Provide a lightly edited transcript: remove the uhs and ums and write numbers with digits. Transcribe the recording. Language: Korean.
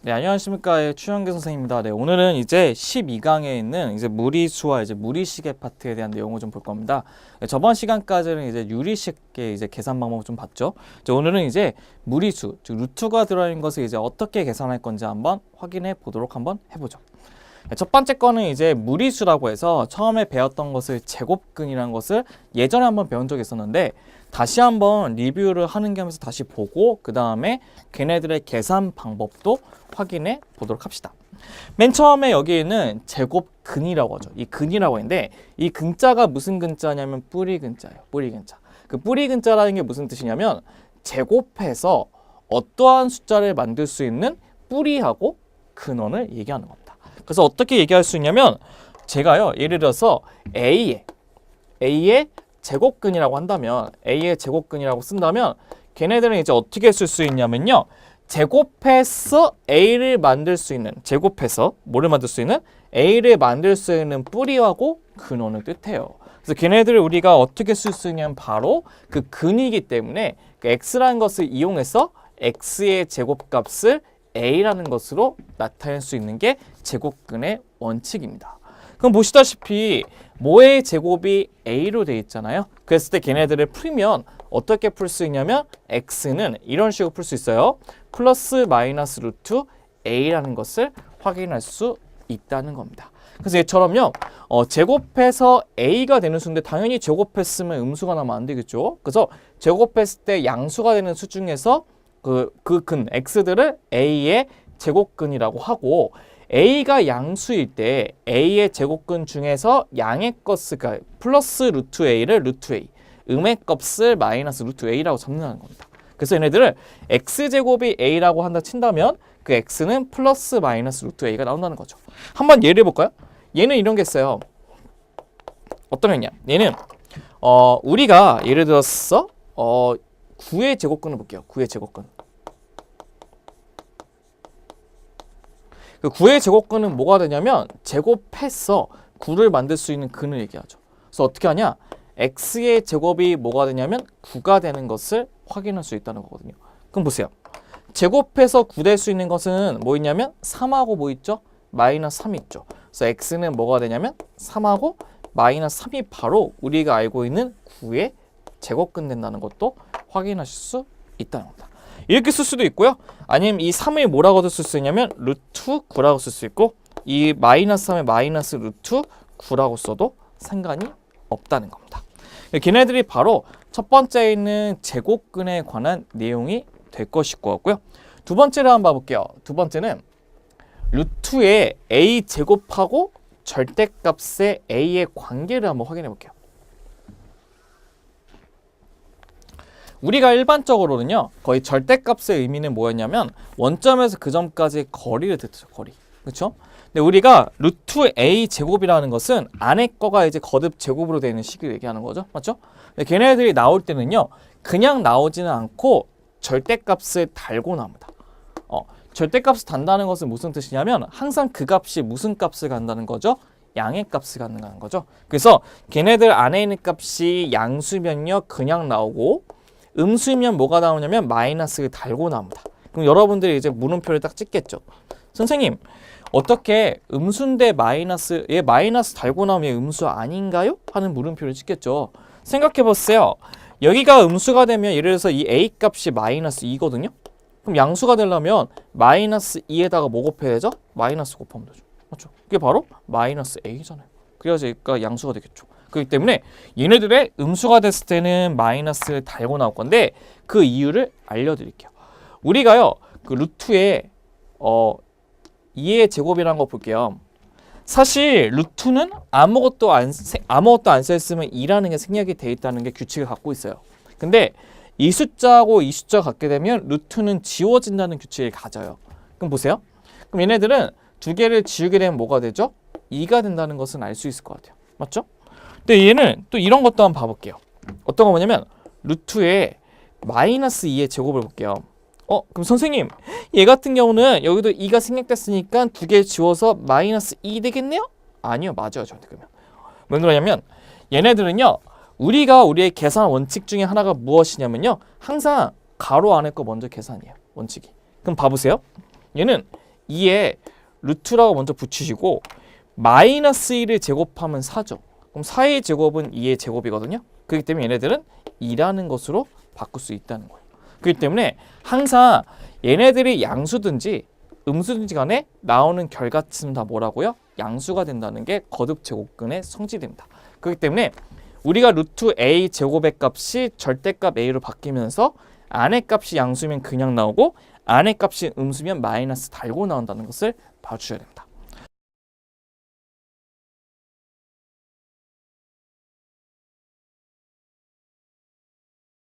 네, 안녕하십니까. 추영규 선생님입니다. 네, 오늘은 이제 12강에 있는 이제 무리수와 이제 무리식의 파트에 대한 내용을 좀 볼 겁니다. 네, 저번 시간까지는 이제 유리식의 이제 계산 방법을 좀 봤죠. 오늘은 이제 무리수, 즉 루트가 들어있는 것을 이제 어떻게 계산할 건지 한번 확인해 보도록 한번 해보죠. 네, 첫 번째 거는 이제 무리수라고 해서 처음에 배웠던 것을 제곱근이라는 것을 예전에 한번 배운 적이 있었는데 다시 한번 리뷰를 하는 게 하면서 다시 보고 그 다음에 걔네들의 계산 방법도 확인해 보도록 합시다. 맨 처음에 여기에는 제곱근이라고 하죠. 이 근이라고 했는데 이 근자가 무슨 근자냐면 뿌리 근자예요. 뿌리 근자. 그 뿌리 근자라는 게 무슨 뜻이냐면 제곱해서 어떠한 숫자를 만들 수 있는 뿌리하고 근원을 얘기하는 겁니다. 그래서 어떻게 얘기할 수 있냐면 제가요 예를 들어서 A의 제곱근이라고 한다면 A의 제곱근이라고 쓴다면 걔네들은 이제 어떻게 쓸 수 있냐면요. 제곱해서 A를 만들 수 있는 제곱해서 뭐를 만들 수 있는 A를 만들 수 있는 뿌리하고 근원을 뜻해요. 그래서 걔네들을 우리가 어떻게 쓸 수 있냐면 바로 그 근이기 때문에 그 X라는 것을 이용해서 X의 제곱값을 A라는 것으로 나타낼 수 있는 게 제곱근의 원칙입니다. 그럼 보시다시피 뭐의 제곱이 A로 되어 있잖아요. 그랬을 때 걔네들을 풀면 어떻게 풀 수 있냐면 X는 이런 식으로 풀 수 있어요. 플러스 마이너스 루트 A라는 것을 확인할 수 있다는 겁니다. 그래서 얘처럼요. 제곱해서 A가 되는 수인데 당연히 제곱했으면 음수가 나면 안 되겠죠. 그래서 제곱했을 때 양수가 되는 수 중에서 그 근 X들을 A의 제곱근이라고 하고 A가 양수일 때 A의 제곱근 중에서 양의 값을 그러니까 플러스 루트 A를 루트 A, 음의 값을 마이너스 루트 A라고 잡는다는 겁니다. 그래서 얘네들을 X제곱이 A라고 한다 친다면 그 X는 플러스 마이너스 루트 A가 나온다는 거죠. 한번 예를 해볼까요? 얘는 이런 게 있어요. 어떤 애냐? 얘는 우리가 예를 들어서 9의 제곱근을 볼게요. 9의 제곱근. 그 9의 제곱근은 뭐가 되냐면 제곱해서 9를 만들 수 있는 근을 얘기하죠. 그래서 어떻게 하냐? x의 제곱이 뭐가 되냐면 9가 되는 것을 확인할 수 있다는 거거든요. 그럼 보세요. 제곱해서 9 될 수 있는 것은 뭐 있냐면 3하고 뭐 있죠? 마이너스 3 있죠. 그래서 x는 뭐가 되냐면 3하고 마이너스 3이 바로 우리가 알고 있는 9의 제곱근 된다는 것도 확인하실 수 있다는 겁니다. 이렇게 쓸 수도 있고요. 아니면 이 3을 뭐라고 쓸 수 있냐면 루트 9라고 쓸 수 있고 이 마이너스 3을 마이너스 루트 9라고 써도 상관이 없다는 겁니다. 걔네들이 바로 첫 번째에 있는 제곱근에 관한 내용이 될 것일 것 같고요. 두 번째를 한번 봐볼게요. 두 번째는 루트의 A 제곱하고 절대값의 A의 관계를 한번 확인해 볼게요. 우리가 일반적으로는요 거의 절대값의 의미는 뭐였냐면 원점에서 그 점까지의 거리를 뜻하죠. 거리. 그렇죠? 근데 우리가 루트 A 제곱이라는 것은 안에 거가 이제 거듭 제곱으로 되어 있는 식을 얘기하는 거죠. 맞죠? 근데 걔네들이 나올 때는요 그냥 나오지는 않고 절대값을 달고 나옵니다. 절대값을 단다는 것은 무슨 뜻이냐면 항상 그 값이 무슨 값을 간다는 거죠? 양의 값을 갖는 거죠. 그래서 걔네들 안에 있는 값이 양수면요 그냥 나오고 음수면 뭐가 나오냐면 마이너스를 달고 나옵니다. 그럼 여러분들이 이제 물음표를 딱 찍겠죠. 선생님 어떻게 음수인데 얘 마이너스 달고 나오면 음수 아닌가요? 하는 물음표를 찍겠죠. 생각해 보세요. 여기가 음수가 되면 예를 들어서 이 A 값이 마이너스 2거든요. 그럼 양수가 되려면 마이너스 2에다가 뭐 곱해야 되죠? 마이너스 곱하면 되죠. 맞죠? 그게 바로 마이너스 A잖아요. 그래야지 얘가 양수가 되겠죠. 그렇기 때문에 얘네들의 음수가 됐을 때는 마이너스를 달고 나올 건데 그 이유를 알려드릴게요. 우리가요 그 루트에 2의 제곱이라는 거 볼게요. 사실 루트는 아무것도 안 써있으면 2라는 게 생략이 돼 있다는 게 규칙을 갖고 있어요. 근데 이 숫자하고 이 숫자 갖게 되면 루트는 지워진다는 규칙을 가져요. 그럼 보세요. 그럼 얘네들은 두 개를 지우게 되면 뭐가 되죠? 2가 된다는 것은 알 수 있을 것 같아요. 맞죠? 근데 얘는 또 이런 것도 한번 봐볼게요. 어떤 거 뭐냐면 루트에 마이너스 2의 제곱을 볼게요. 그럼 선생님 얘 같은 경우는 여기도 2가 생략됐으니까 두 개 지워서 마이너스 2 되겠네요? 아니요. 맞아요. 저한테 그러면. 왜 그러냐면 얘네들은요. 우리의 계산 원칙 중에 하나가 무엇이냐면요. 항상 가로 안에 거 먼저 계산이에요. 원칙이. 그럼 봐보세요. 얘는 2에 루트라고 먼저 붙이시고 마이너스 1을 제곱하면 4죠. 그럼 4의 제곱은 2의 제곱이거든요. 그렇기 때문에 얘네들은 2라는 것으로 바꿀 수 있다는 거예요. 그렇기 때문에 항상 얘네들이 양수든지 음수든지 간에 나오는 결과치는 다 뭐라고요? 양수가 된다는 게 거듭 제곱근의 성질입니다. 그렇기 때문에 우리가 루트 a 제곱의 값이 절대값 a로 바뀌면서 안의 값이 양수면 그냥 나오고 안의 값이 음수면 마이너스 달고 나온다는 것을 봐주셔야 됩니다.